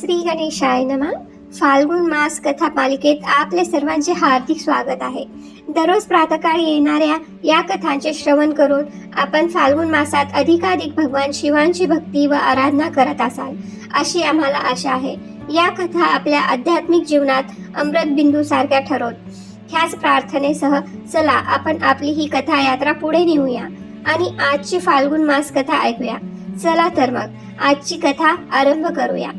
श्री गणेशाय नमः. फाल्गुन मास कथा मालिकेत आपले सर्वांचे हार्दिक स्वागत आहे. दररोज प्रातःकाळी येणाऱ्या या कथांचे श्रवण करून आपण फाल्गुन मासात अधिकाधिक भगवान शिवांची भक्ती व आराधना करत असाल अशी आम्हाला आशा आहे. या कथा आपल्या आध्यात्मिक जीवनात अमृतबिंदू सारख्या ठरोत. ह्याच प्रार्थनेसह चला आपण आपली ही कथा यात्रा पुढे नेऊया आणि आजची फाल्गुन मास कथा ऐकूया. चला तर मग आजची कथा आरंभ करूया.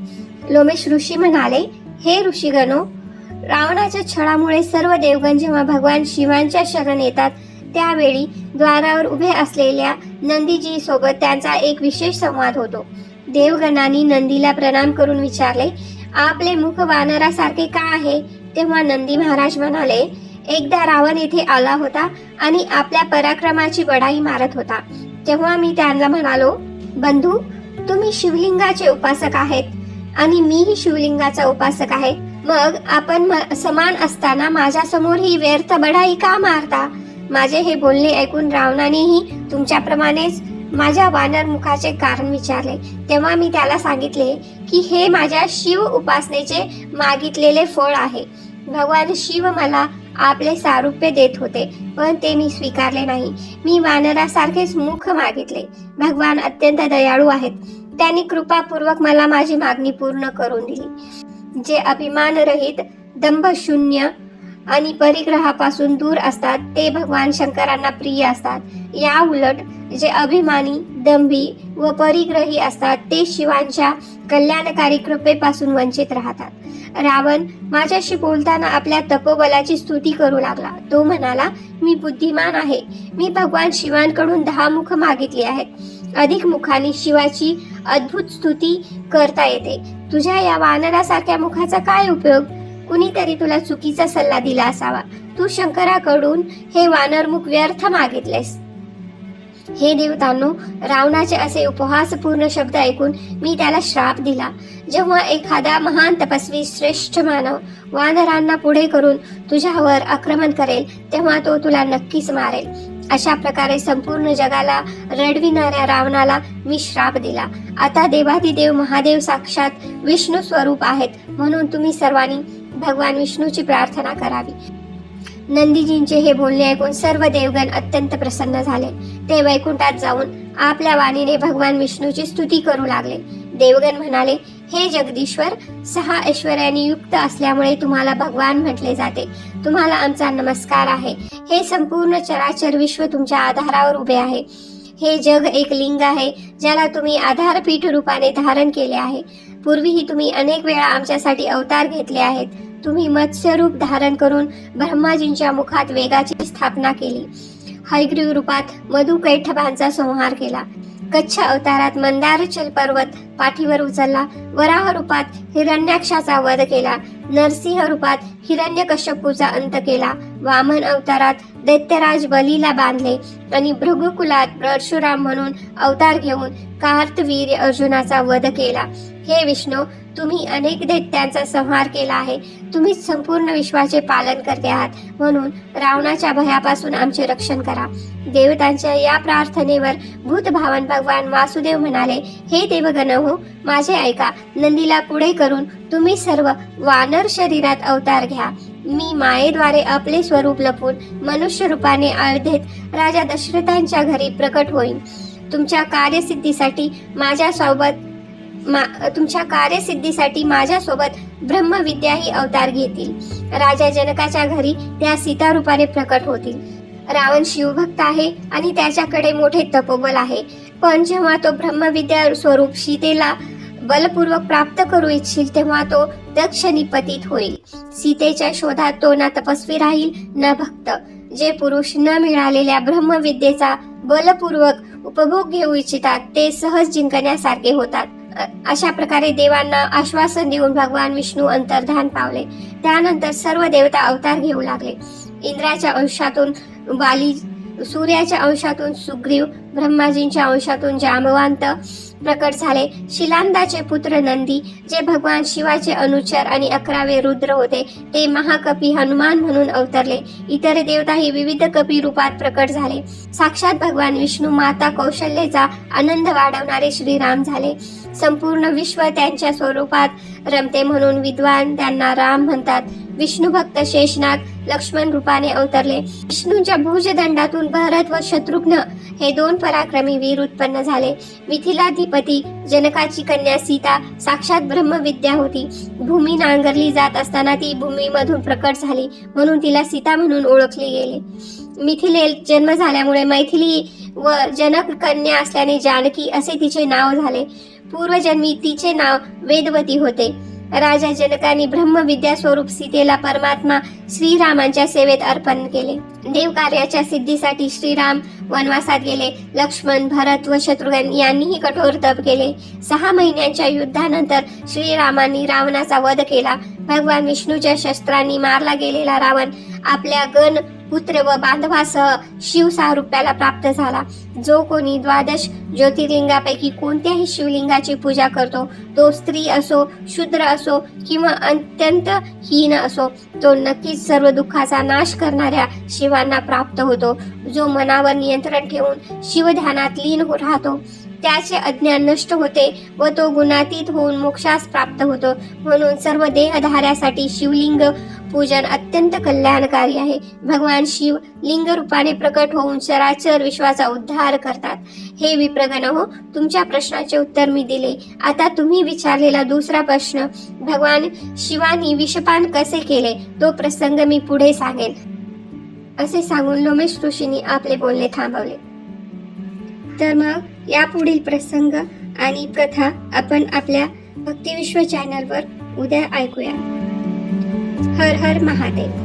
लोमेश ऋषी म्हणाले, हे ऋषीगणो, रावणाच्या छळामुळे सर्व देवगण जेव्हा भगवान शिवांच्या शरण येतात त्यावेळी द्वारावर उभे असलेल्या नंदीजी सोबत त्यांचा एक विशेष संवाद होतो. देवगणांनी नंदीला प्रणाम करून विचारले, आपले मुख वानरासारखे का आहे? तेव्हा नंदी महाराज म्हणाले, एकदा रावण येथे आला होता आणि आपल्या पराक्रमाची बढाई मारत होता. तेव्हा मी त्यांना म्हणालो, बंधू, तुम्ही शिवलिंगाचे उपासक आहेत आणि मीही शिवलिंगाचा उपासक आहे. मग आपण समान असताना माझ्या समोर ही व्यर्थ बढाई का मारता? माझे हे बोलणे ऐकून रावणानेही तुमच्याप्रमाणेच माझ्या वानर मुखाचे कारण विचारले. तेव्हा मी त्याला सांगितले की हे माझ्या शिव उपासनेचे मागितलेले फळ आहे. भगवान शिव मला आपले सारूप्य देत होते, पण ते मी स्वीकारले नाही. मी वानरासारखेच मुख मागितले. भगवान अत्यंत दयाळू आहेत. त्यांनी कृपापूर्वक मला माझी मागणी पूर्ण करून दिली. जे अभिमान रहित, दंभ शून्य आणि परिग्रहापासून दूर असतात ते भगवान शंकरांना प्रिय असतात. या उलट जे अभिमानी, दंभी व परिग्रही असतात ते शिवांच्या कल्याणकारी कृपेपासून वंचित राहतात. रावण माझ्याशी बोलताना आपल्या तपोबलाची स्तुती करू लागला. तो म्हणाला, मी बुद्धिमान आहे. मी भगवान शिवांकडून 10 मुख मागितली आहेत. अधिक मुखांनी शिवाची अद्भुत स्तुती करता येते. तुझ्या या वानरासारख्या मुखाचा काय उपयोग? कुणीतरी तुला चुकीचा सल्ला दिला असावा. तू शंकराकडून हे वानरमुख व्यर्थ मागितलेस. हे देवतांनो, रावणाचे असे उपहासपूर्ण शब्द ऐकून मी त्याला श्राप दिला. जेव्हा एखादा महान तपस्वी श्रेष्ठ मानव वानरांना पुढे करून तुझ्यावर आक्रमण करेल तेव्हा तो तुला नक्कीच मारेल. अशा प्रकारे संपूर्ण जगाला रडविणाऱ्या रावणाला मी श्राप दिला. आता देवाधिदेव महादेव साक्षात विष्णू स्वरूप आहेत, म्हणून तुम्ही सर्वांनी भगवान विष्णूची प्रार्थना करावी. नंदीजींचे हे बोलणे ऐकून सर्व देवगण अत्यंत प्रसन्न झाले. ते वैकुंठात जाऊन आपल्या वाणीने भगवान विष्णूची स्तुती करू लागले. देवगण म्हणाले, हे जगदीश्वर, 6 ऐश्वर्याने युक्त असल्यामुळे तुम्हाला भगवान म्हटले जाते. तुम्हाला आमचा नमस्कार आहे. हे संपूर्ण चराचर विश्व तुमच्या आधारावर उभे आहे. हे जग एक लिंग आहे ज्याला तुम्ही आधारपीठ रूपाने धारण केले आहे. पूर्वीही तुम्ही अनेक वेळा आमच्यासाठी अवतार घेतले आहेत. तुम्ही मत्स्यरूप धारण करून ब्रह्माजींच्या मुखात वेगाची स्थापना केली. हयग्रीव रूपात मधुकैटभांचा संहार केला. कच्छ अवतारात मंदारचल पर्वत पाठीवर उचलला. वराह रूपात हिरण्याक्षाचा वध केला. नरसिंह रूपात हिरण्यकश्यपूचा अंत केला. वामन अवतारात दैत्यराज बलीला बांधले आणि भृगुकुलात परशुराम म्हणून अवतार घेऊन कार्तवीर्य अर्जुनाचा वध केला. हे विष्णू, तुम्ही अनेक दैत्यांचा संहार केला आहे. तुम्ही संपूर्ण विश्वाचे पालन करते आहात, म्हणून रावणाच्या भयापासून आमचे रक्षण करा. देवतांच्या या प्रार्थनेवर भूतभावन भगवान वासुदेव म्हणाले, हे देवगण हो, माझे ऐका. नंदीला पुढे करून तुम्ही सर्व वानर शरीरात अवतार घ्या. मी मायेद्वारे आपले स्वरूप लपवून मनुष्य रूपाने अयोध्येत राजा दशरथांच्या घरी प्रकट होईन. तुमच्या कार्यसिद्धीसाठी माझ्यासोबत ब्रह्मविद्याही अवतार घेतील. राजा जनकाच्या घरी त्या सीता रूपाने प्रकट होतील. रावण शिवभक्त आहे आणि त्याच्याकडे मोठे तपोबल आहे, पण जेव्हा तो ब्रह्मविद्या स्वरूप सीतेला बलपूर्वक प्राप्त करू इच्छिल तेव्हा तो दक्षिणी पतित होईल. सीतेच्या शोधात तो ना तपस्वी राहील ना भक्त. जे पुरुष न मिळालेल्या ब्रह्मविद्येचा बलपूर्वक उपभोग घेऊ इच्छितात ते सहज जिंकण्यासारखे होतात. अशा प्रकारे देवांना आश्वासन देऊन भगवान विष्णू अंतर्धान पावले. त्यानंतर सर्व देवता अवतार घेऊ लागले. इंद्राच्या अंशातून बाली, सूर्याच्या अंशातून सुग्रीव, ब्रह्माजींच्या अंशातून जांबवंत प्रकट झाले. शिलांदाचे पुत्र नंदी, जे भगवान शिवाचे अनुचर आणि 11वे रुद्र होते, ते महाकपी हनुमान म्हणून अवतरले. इतर देवताही विविध कपी रूपात प्रकट झाले. साक्षात भगवान विष्णू, माता कौशल्याचा आनंद वाढवणारे श्रीराम झाले. संपूर्ण विश्व त्यांच्या स्वरूपात रमते म्हणून विद्वान त्यांना राम म्हणतात. विष्णू भक्त शेषनाग लक्ष्मण रूपाने अवतरले. विष्णूंच्या भुजदंडातून भरत व शत्रुघ्न हे 2 पराक्रमी वीर उत्पन्न झाले. मिथिलाधिपती जनकाची कन्या सीता साक्षात ब्रह्मविद्या होती. भूमी नांगरली जात असताना ती भूमीमधून प्रकट झाली म्हणून तिला सीता म्हणून ओळखले गेले. मिथिलेत जन्म झाल्यामुळे मैथिली व जनक कन्या असल्याने जानकी असे तिचे नाव झाले. पूर्वजन्मी तिचे नाव वेदवती होते. राजा जनकाने ब्रह्मविद्या स्वरूप सीतेला परमात्मा श्रीरामांच्या सेवेत अर्पण केले. देव कार्याच्या सिद्धीसाठी श्रीराम वनवासात गेले. लक्ष्मण, भरत व शत्रुघ्न यांनीही कठोर तप केले. 6 महिन्यांच्या युद्धानंतर श्रीरामांनी रावणाचा वध केला. भगवान विष्णूच्या शस्त्रांनी मारला गेलेला रावण आपल्या गण पुत्र व बांधवासह शिव सारूप्याला प्राप्त झाला. जो कोणी 12 ज्योतिर्लिंगापैकी कोणत्याही शिवलिंगाची पूजा करतो, तो स्त्री असो, शूद्र असो किंवा अत्यंत हीन असो, तो नक्कीच सर्व दुःखाचा नाश करणाऱ्या शिवांना प्राप्त होतो. जो मनावर नियंत्रण ठेवून शिवध्यानात लीन राहतो, त्याचे अज्ञान नष्ट होते व तो गुणातीत होऊन मोक्षास प्राप्त होतो. म्हणून सर्व देहधाऱ्यासाठी शिवलिंग पूजन अत्यंत कल्याणकारी आहे. भगवान शिव लिंग रूपाने प्रकट होऊन चराचर विश्वाचा उद्धार करतात. हे विप्रगण, तुमच्या प्रश्नाचे उत्तर मी दिले. आता तुम्ही विचारलेला दुसरा प्रश्न, भगवान शिवानी विषपान कसे केले, तो प्रसंग मी पुढे सांगेन, असे सांगून लोमेश ऋषींनी आपले बोलणे थांबवले. तर मग या पुढील प्रसंग आणि कथा आपण आपल्या भक्तिविश्व चॅनलवर उद्या ऐकूया. हर हर महादेव.